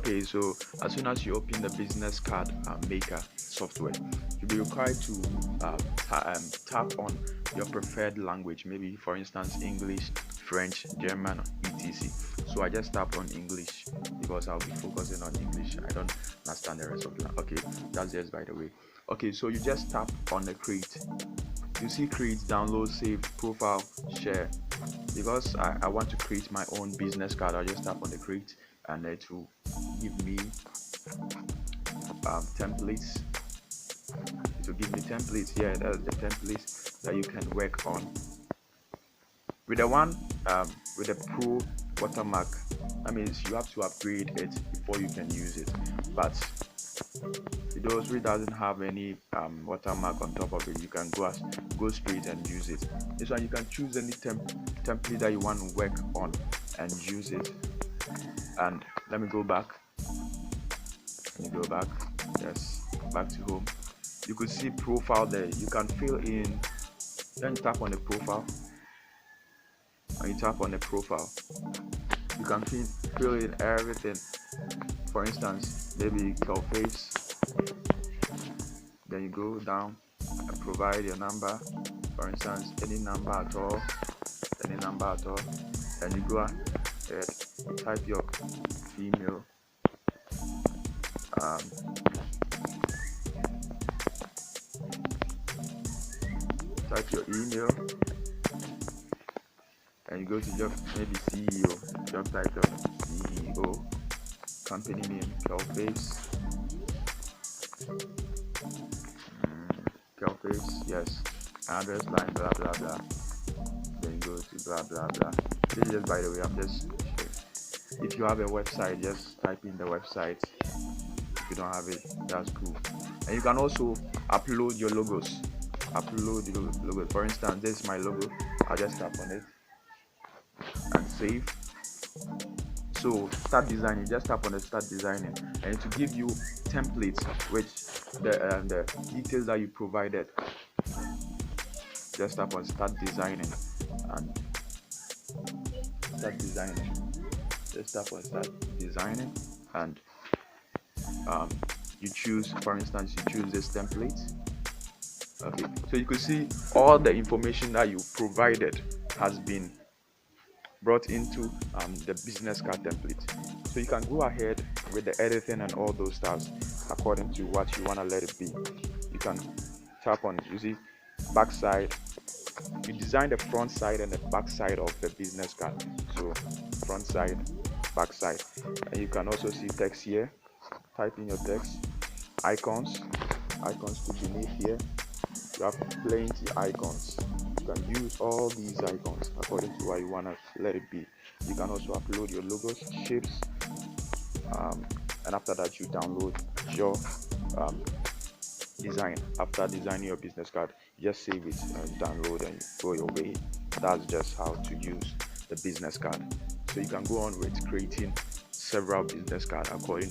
Okay, so as soon as you open the business card maker software, you'll be required to tap on your preferred language, maybe for instance English, French, German, etc. So I just tap on English because I'll be focusing on English. I don't understand the rest of the language. Okay, that's just by the way. Okay, so you just tap on the create. You see create, download, save, profile, share. Because I want to create my own business card, I'll just tap on the create and it will give me templates. It will give me templates. Yeah, that's the templates that you can work on. With the one with the pro watermark, that means you have to upgrade it before you can use it. But those who doesn't have any watermark on top of it, you can go straight and use it. This one you can choose any template that you want to work on and use it. And let me go back. Yes, back to home. You could see profile there. You can fill in. Then you tap on the profile. When you tap on the profile, you can fill in everything. For instance, maybe your face. Then you go down and provide your number. For instance, any number at all. And you go ahead, type your email. Type your email, and you go to job, maybe CEO, job title, CEO, company name, Kelface, yes, address line, blah blah blah. Then you go to blah blah blah. This is just by the way, I'm just sharing. If you have a website, just type in the website. If you don't have it, that's cool. And you can also upload your logos. For instance, this is my logo. I'll just tap on it and save. So start designing. Just tap on the start designing, and it will give you templates which the details that you provided. Just tap on start designing and start designing. Just tap on start designing and you choose, for instance, you choose this template. Okay, so you could see all the information that you provided has been brought into the business card template. So you can go ahead with the editing and all those stuff according to what you want to let it be. You can tap on, you see, backside. You design the front side and the back side of the business card. So front side, back side, and you can also see text here. Type in your text, icons to beneath here. You have plenty icons. You can use all these icons according to what you want to let it be. You can also upload your logos, shapes, and after that you download your design. After designing your business card, just save it and download and go your way. That's just how to use the business card. So you can go on with creating several business cards according